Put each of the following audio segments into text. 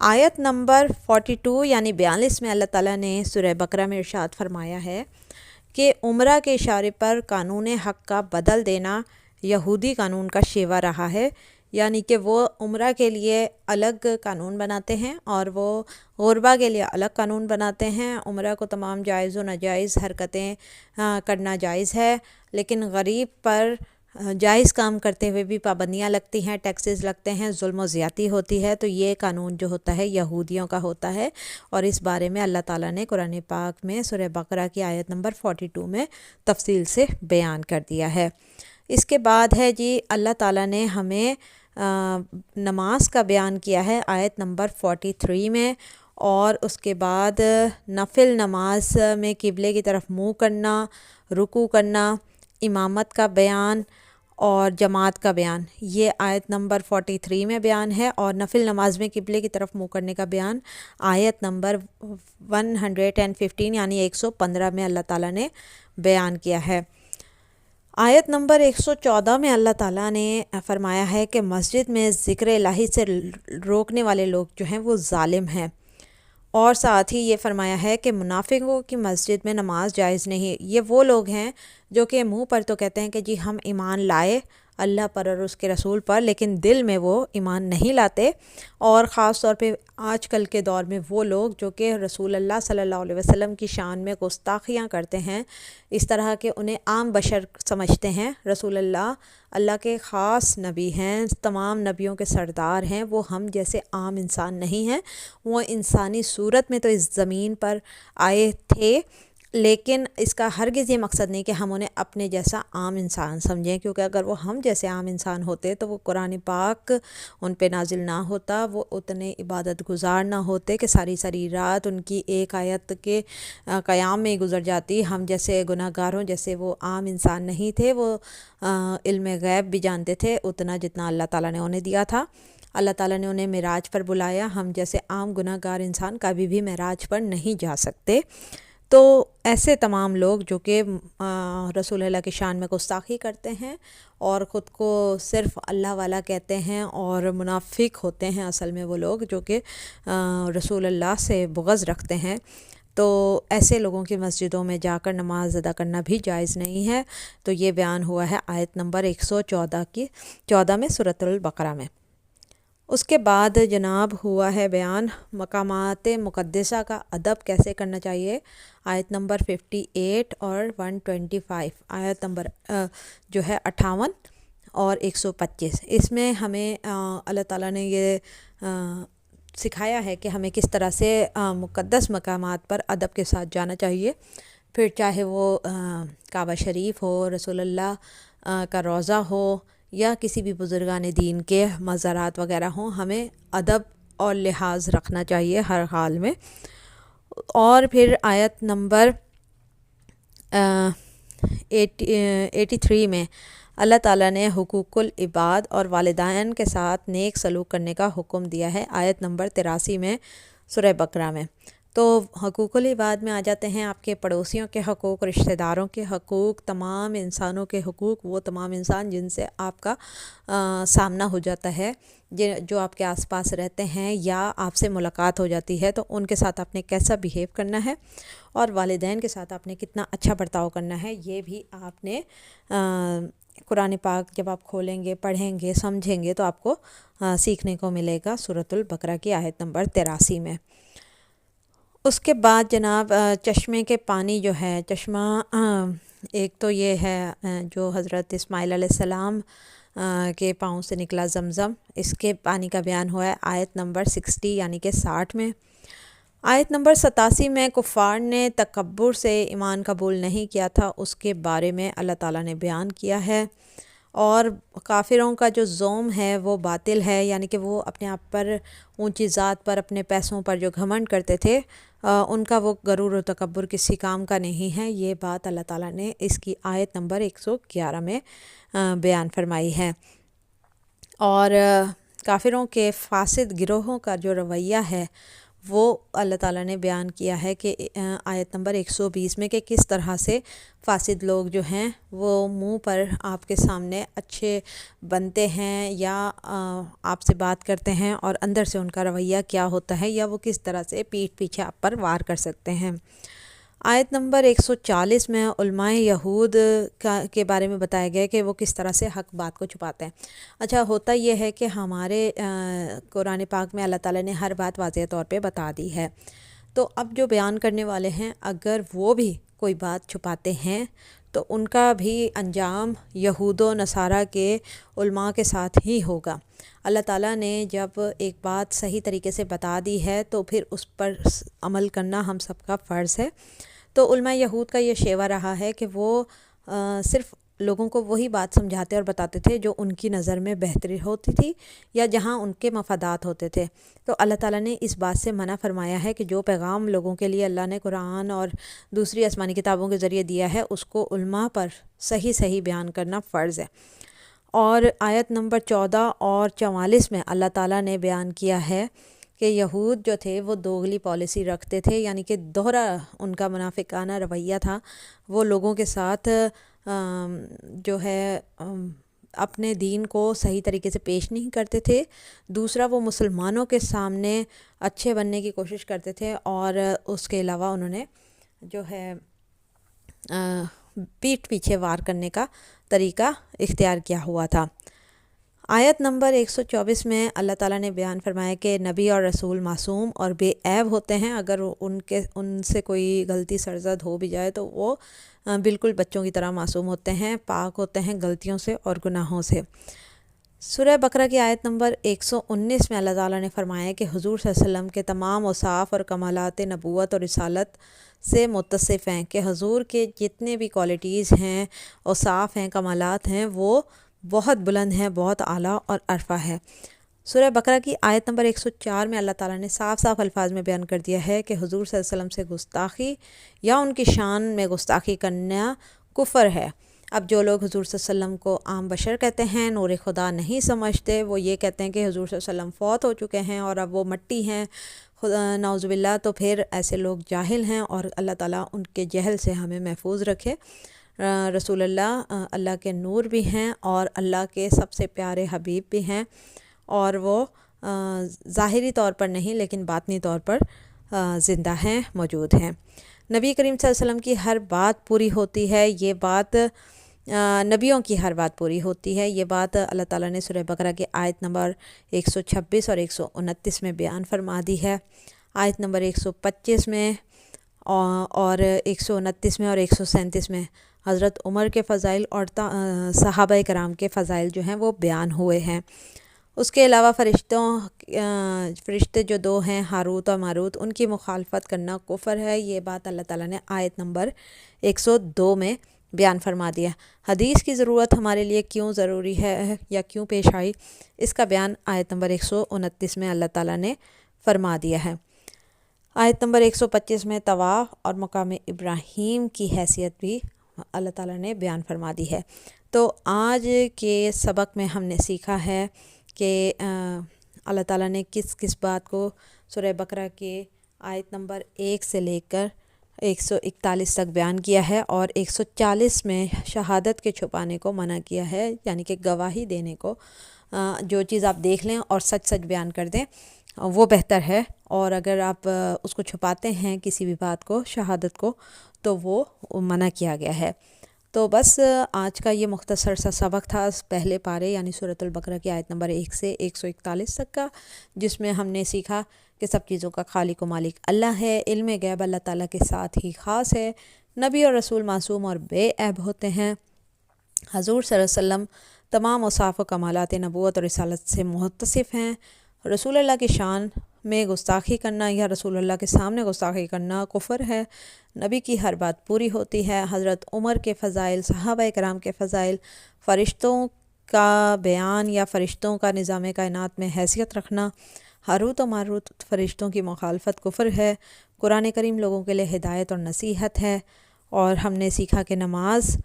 آیت نمبر 42 یعنی 42 میں اللہ تعالیٰ نے سورہ بقرہ میں ارشاد فرمایا ہے کہ عمرہ کے اشارے پر قانون حق کا بدل دینا یہودی قانون کا شیوا رہا ہے، یعنی کہ وہ عمرہ کے لیے الگ قانون بناتے ہیں اور وہ غربا کے لیے الگ قانون بناتے ہیں۔ عمرہ کو تمام جائز و ناجائز حرکتیں کرنا جائز ہے، لیکن غریب پر جائز کام کرتے ہوئے بھی پابندیاں لگتی ہیں، ٹیکسز لگتے ہیں، ظلم و زیادتی ہوتی ہے۔ تو یہ قانون جو ہوتا ہے یہودیوں کا ہوتا ہے، اور اس بارے میں اللہ تعالیٰ نے قرآن پاک میں سورہ بقرہ کی آیت نمبر 42 میں تفصیل سے بیان کر دیا ہے۔ اس کے بعد ہے جی اللہ تعالیٰ نے ہمیں نماز کا بیان کیا ہے آیت نمبر 43 میں، اور اس کے بعد نفل نماز میں قبلے کی طرف منہ کرنا، رکوع کرنا، امامت کا بیان اور جماعت کا بیان، یہ آیت نمبر 43 میں بیان ہے، اور نفل نماز میں قبلے کی طرف منہ کرنے کا بیان آیت نمبر 115 یعنی 115 میں اللہ تعالیٰ نے بیان کیا ہے۔ آیت نمبر 114 میں اللہ تعالیٰ نے فرمایا ہے کہ مسجد میں ذکر الہی سے روکنے والے لوگ جو ہیں وہ ظالم ہیں، اور ساتھ ہی یہ فرمایا ہے کہ منافقوں کی مسجد میں نماز جائز نہیں۔ یہ وہ لوگ ہیں جو کہ منہ پر تو کہتے ہیں کہ جی ہم ایمان لائے اللہ پر اور اس کے رسول پر، لیکن دل میں وہ ایمان نہیں لاتے، اور خاص طور پہ آج کل کے دور میں وہ لوگ جو کہ رسول اللہ صلی اللہ علیہ وسلم کی شان میں گستاخیاں کرتے ہیں، اس طرح کہ انہیں عام بشر سمجھتے ہیں۔ رسول اللہ اللہ کے خاص نبی ہیں، تمام نبیوں کے سردار ہیں، وہ ہم جیسے عام انسان نہیں ہیں، وہ انسانی صورت میں تو اس زمین پر آئے تھے، لیکن اس کا ہرگز یہ مقصد نہیں کہ ہم انہیں اپنے جیسا عام انسان سمجھیں، کیونکہ اگر وہ ہم جیسے عام انسان ہوتے تو وہ قرآن پاک ان پہ نازل نہ ہوتا، وہ اتنے عبادت گزار نہ ہوتے کہ ساری ساری رات ان کی ایک آیت کے قیام میں گزر جاتی۔ ہم جیسے گناہ گاروں جیسے وہ عام انسان نہیں تھے، وہ علم غیب بھی جانتے تھے اتنا جتنا اللہ تعالیٰ نے انہیں دیا تھا۔ اللہ تعالیٰ نے انہیں معراج پر بلایا، ہم جیسے عام گناہ گار انسان کبھی بھی معراج پر نہیں جا سکتے۔ تو ایسے تمام لوگ جو کہ رسول اللہ کی شان میں گستاخی کرتے ہیں اور خود کو صرف اللہ والا کہتے ہیں اور منافق ہوتے ہیں، اصل میں وہ لوگ جو کہ رسول اللہ سے بغض رکھتے ہیں، تو ایسے لوگوں کی مسجدوں میں جا کر نماز ادا کرنا بھی جائز نہیں ہے۔ تو یہ بیان ہوا ہے آیت نمبر 114 میں سورۃ البقرہ میں۔ اس کے بعد جناب ہوا ہے بیان مقامات مقدسہ کا ادب کیسے کرنا چاہیے، آیت نمبر 58 اور 125، آیت نمبر جو ہے 58 اور 125۔ اس میں ہمیں اللہ تعالیٰ نے یہ سکھایا ہے کہ ہمیں کس طرح سے مقدس مقامات پر ادب کے ساتھ جانا چاہیے، پھر چاہے وہ کعبہ شریف ہو، رسول اللہ کا روضہ ہو، یا کسی بھی بزرگان دین کے مزارات وغیرہ ہوں، ہمیں ادب اور لحاظ رکھنا چاہیے ہر حال میں۔ اور پھر آیت نمبر 83 میں اللہ تعالیٰ نے حقوق العباد اور والدین کے ساتھ نیک سلوک کرنے کا حکم دیا ہے، آیت نمبر 83 میں سورہ بقرہ میں۔ تو حقوق العباد میں آ جاتے ہیں آپ کے پڑوسیوں کے حقوق، رشتہ داروں کے حقوق، تمام انسانوں کے حقوق، وہ تمام انسان جن سے آپ کا سامنا ہو جاتا ہے، جو آپ کے آس پاس رہتے ہیں یا آپ سے ملاقات ہو جاتی ہے، تو ان کے ساتھ آپ نے کیسا بیہیو کرنا ہے، اور والدین کے ساتھ آپ نے کتنا اچھا برتاؤ کرنا ہے، یہ بھی آپ نے قرآن پاک جب آپ کھولیں گے، پڑھیں گے، سمجھیں گے تو آپ کو سیکھنے کو ملے گا سورۃ البقرہ کی آیت نمبر 83 میں۔ اس کے بعد جناب چشمے کے پانی جو ہے، چشمہ ایک تو یہ ہے جو حضرت اسماعیل علیہ السلام کے پاؤں سے نکلا زمزم، اس کے پانی کا بیان ہوا ہے آیت نمبر 60 یعنی کہ 60 میں۔ آیت نمبر 87 میں کفار نے تکبر سے ایمان قبول نہیں کیا تھا، اس کے بارے میں اللہ تعالیٰ نے بیان کیا ہے، اور کافروں کا جو زوم ہے وہ باطل ہے، یعنی کہ وہ اپنے آپ پر اونچی ذات پر، اپنے پیسوں پر جو گھمنڈ کرتے تھے، ان کا وہ غرور و تکبر کسی کام کا نہیں ہے۔ یہ بات اللہ تعالیٰ نے اس کی آیت نمبر 111 میں بیان فرمائی ہے۔ اور کافروں کے فاسد گروہوں کا جو رویہ ہے وہ اللہ تعالیٰ نے بیان کیا ہے کہ آیت نمبر 120 میں کہ کس طرح سے فاسد لوگ جو ہیں وہ منہ پر آپ کے سامنے اچھے بنتے ہیں یا آپ سے بات کرتے ہیں، اور اندر سے ان کا رویہ کیا ہوتا ہے، یا وہ کس طرح سے پیٹھ پیچھے آپ پر وار کر سکتے ہیں۔ آیت نمبر 140 میں علماء یہود کے بارے میں بتایا گیا کہ وہ کس طرح سے حق بات کو چھپاتے ہیں۔ اچھا، ہوتا یہ ہے کہ ہمارے قرآن پاک میں اللہ تعالیٰ نے ہر بات واضح طور پہ بتا دی ہے، تو اب جو بیان کرنے والے ہیں اگر وہ بھی کوئی بات چھپاتے ہیں تو ان کا بھی انجام یہود و نصارہ کے علماء کے ساتھ ہی ہوگا۔ اللہ تعالیٰ نے جب ایک بات صحیح طریقے سے بتا دی ہے تو پھر اس پر عمل کرنا ہم سب کا فرض ہے۔ تو علماء یہود کا یہ شیوہ رہا ہے کہ وہ صرف لوگوں کو وہی بات سمجھاتے اور بتاتے تھے جو ان کی نظر میں بہتری ہوتی تھی یا جہاں ان کے مفادات ہوتے تھے۔ تو اللہ تعالیٰ نے اس بات سے منع فرمایا ہے کہ جو پیغام لوگوں کے لیے اللہ نے قرآن اور دوسری آسمانی کتابوں کے ذریعے دیا ہے اس کو علماء پر صحیح بیان کرنا فرض ہے۔ اور آیت نمبر 14 اور 44 میں اللہ تعالیٰ نے بیان کیا ہے کہ یہود جو تھے وہ دوغلی پالیسی رکھتے تھے، یعنی کہ دوہرا ان کا منافقانہ رویہ تھا۔ وہ لوگوں کے ساتھ جو ہے اپنے دین کو صحیح طریقے سے پیش نہیں کرتے تھے۔ دوسرا، وہ مسلمانوں کے سامنے اچھے بننے کی کوشش کرتے تھے، اور اس کے علاوہ انہوں نے جو ہے پیٹھ پیچھے وار کرنے کا طریقہ اختیار کیا ہوا تھا۔ آیت نمبر 124 میں اللہ تعالیٰ نے بیان فرمایا کہ نبی اور رسول معصوم اور بے عیب ہوتے ہیں، اگر ان سے کوئی غلطی سرزد ہو بھی جائے تو وہ بالکل بچوں کی طرح معصوم ہوتے ہیں، پاک ہوتے ہیں غلطیوں سے اور گناہوں سے۔ سورہ بقرہ کی آیت نمبر 119 میں اللہ تعالیٰ نے فرمایا کہ حضور صلی اللہ علیہ وسلم کے تمام اوصاف اور کمالات نبوت اور رسالت سے متصف ہیں، کہ حضور کے جتنے بھی کوالٹیز ہیں، اوصاف ہیں، کمالات ہیں، وہ بہت بلند ہیں، بہت اعلیٰ اور عرفہ ہے۔ سورہ بقرہ کی آیت نمبر 104 میں اللہ تعالیٰ نے صاف الفاظ میں بیان کر دیا ہے کہ حضور صلی اللہ علیہ وسلم سے گستاخی یا ان کی شان میں گستاخی کرنا کفر ہے۔ اب جو لوگ حضور صلی اللہ علیہ وسلم کو عام بشر کہتے ہیں، نور خدا نہیں سمجھتے، وہ یہ کہتے ہیں کہ حضور صلی اللہ علیہ وسلم فوت ہو چکے ہیں اور اب وہ مٹی ہیں، نعوذ باللہ، تو پھر ایسے لوگ جاہل ہیں، اور اللہ تعالیٰ ان کے جہل سے ہمیں محفوظ رکھے۔ رسول اللہ اللہ کے نور بھی ہیں اور اللہ کے سب سے پیارے حبیب بھی ہیں، اور وہ ظاہری طور پر نہیں لیکن باطنی طور پر زندہ ہیں، موجود ہیں۔ نبی کریم صلی اللہ علیہ وسلم کی ہر بات پوری ہوتی ہے، یہ بات نبیوں کی ہر بات پوری ہوتی ہے، یہ بات اللہ تعالیٰ نے سورہ بقرہ کی آیت نمبر 126 اور 129 میں بیان فرما دی ہے۔ آیت نمبر 125 میں اور 129 میں اور 137 میں حضرت عمر کے فضائل اور صحابہ کرام کے فضائل جو ہیں وہ بیان ہوئے ہیں۔ اس کے علاوہ فرشتے جو دو ہیں، ہاروت اور ماروت، ان کی مخالفت کرنا کفر ہے، یہ بات اللہ تعالیٰ نے آیت نمبر 102 میں بیان فرما دیا۔ حدیث کی ضرورت ہمارے لیے کیوں ضروری ہے یا کیوں پیش آئی، اس کا بیان آیت نمبر 129 میں اللہ تعالیٰ نے فرما دیا ہے۔ آیت نمبر 125 میں طواف اور مقام ابراہیم کی حیثیت بھی اللہ تعالیٰ نے بیان فرما دی ہے۔ تو آج کے سبق میں ہم نے سیکھا ہے کہ اللہ تعالیٰ نے کس بات کو سورہ بقرہ کے آیت نمبر 1 سے لے کر 141 تک بیان کیا ہے، اور 140 میں شہادت کے چھپانے کو منع کیا ہے، یعنی کہ گواہی دینے کو، جو چیز آپ دیکھ لیں اور سچ بیان کر دیں وہ بہتر ہے، اور اگر آپ اس کو چھپاتے ہیں کسی بھی بات کو، شہادت کو، تو وہ منع کیا گیا ہے۔ تو بس آج کا یہ مختصر سا سبق تھا پہلے پارے یعنی سورۃ البقرہ کی آیت نمبر 1 سے 141 تک کا، جس میں ہم نے سیکھا کہ سب چیزوں کا خالق و مالک اللہ ہے، علم غیب اللہ تعالیٰ کے ساتھ ہی خاص ہے، نبی اور رسول معصوم اور بے عیب ہوتے ہیں، حضور صلی اللہ علیہ وسلم تمام اوصاف و کمالات نبوت اور رسالت سے متصف ہیں، رسول اللہ کی شان میں گستاخی کرنا یا رسول اللہ کے سامنے گستاخی کرنا کفر ہے، نبی کی ہر بات پوری ہوتی ہے، حضرت عمر کے فضائل، صحابہ کرام کے فضائل، فرشتوں کا بیان یا فرشتوں کا نظام کائنات میں حیثیت رکھنا، ہاروت و ماروت فرشتوں کی مخالفت کفر ہے، قرآن کریم لوگوں کے لیے ہدایت اور نصیحت ہے، اور ہم نے سیکھا کہ نماز،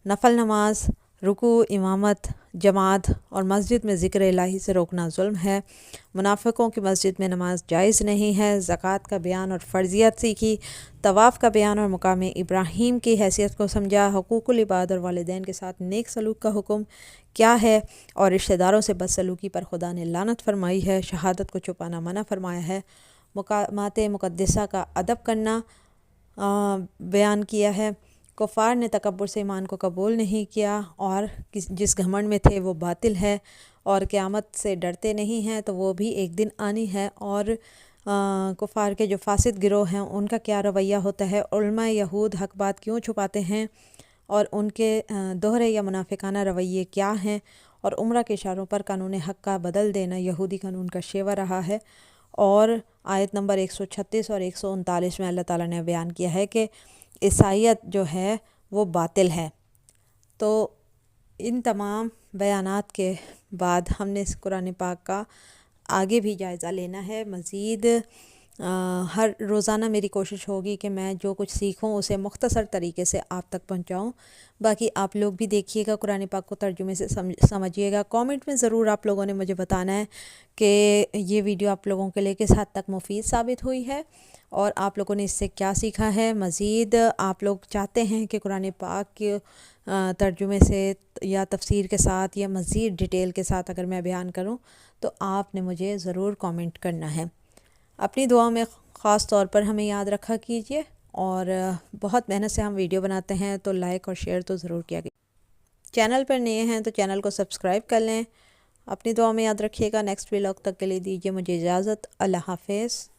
نفل نماز، رکوع، امامت، جماعت اور مسجد میں ذکر الہی سے روکنا ظلم ہے، منافقوں کی مسجد میں نماز جائز نہیں ہے، زکوٰۃ کا بیان اور فرضیت سیکھی، طواف کا بیان اور مقام ابراہیم کی حیثیت کو سمجھا، حقوق العباد اور والدین کے ساتھ نیک سلوک کا حکم کیا ہے اور رشتہ داروں سے بدسلوکی پر خدا نے لعنت فرمائی ہے، شہادت کو چھپانا منع فرمایا ہے، مقامات مقدسہ کا ادب کرنا بیان کیا ہے، کفار نے تکبر سے ایمان کو قبول نہیں کیا اور جس گھمنڈ میں تھے وہ باطل ہے، اور قیامت سے ڈرتے نہیں ہیں تو وہ بھی ایک دن آنی ہے، اور کفار کے جو فاسد گروہ ہیں ان کا کیا رویہ ہوتا ہے، علماء یہود حق بات کیوں چھپاتے ہیں اور ان کے دوہرے یا منافقانہ رویے کیا ہیں، اور عمرہ کے اشاروں پر قانون حق کا بدل دینا یہودی قانون کا شیوہ رہا ہے۔ اور آیت نمبر 136 اور 139 میں اللہ تعالیٰ نے بیان کیا ہے کہ عیسائیت جو ہے وہ باطل ہے۔ تو ان تمام بیانات کے بعد ہم نے اس قرآن پاک کا آگے بھی جائزہ لینا ہے۔ مزید ہر روزانہ میری کوشش ہوگی کہ میں جو کچھ سیکھوں اسے مختصر طریقے سے آپ تک پہنچاؤں۔ باقی آپ لوگ بھی دیکھیے گا، قرآن پاک کو ترجمے سے سمجھیے گا۔ کامنٹ میں ضرور آپ لوگوں نے مجھے بتانا ہے کہ یہ ویڈیو آپ لوگوں کے لیے کس حد تک مفید ثابت ہوئی ہے اور آپ لوگوں نے اس سے کیا سیکھا ہے۔ مزید آپ لوگ چاہتے ہیں کہ قرآن پاک کے ترجمے سے یا تفسیر کے ساتھ یا مزید ڈیٹیل کے ساتھ اگر میں بیان کروں تو آپ نے مجھے ضرور کامنٹ کرنا ہے۔ اپنی دعا میں خاص طور پر ہمیں یاد رکھا کیجیے، اور بہت محنت سے ہم ویڈیو بناتے ہیں تو لائک اور شیئر تو ضرور کیا کیجیے۔ چینل پر نئے ہیں تو چینل کو سبسکرائب کر لیں۔ اپنی دعا میں یاد رکھیے گا۔ نیکسٹ ولاگ تک کے لیے دیجیے مجھے اجازت۔ اللہ حافظ۔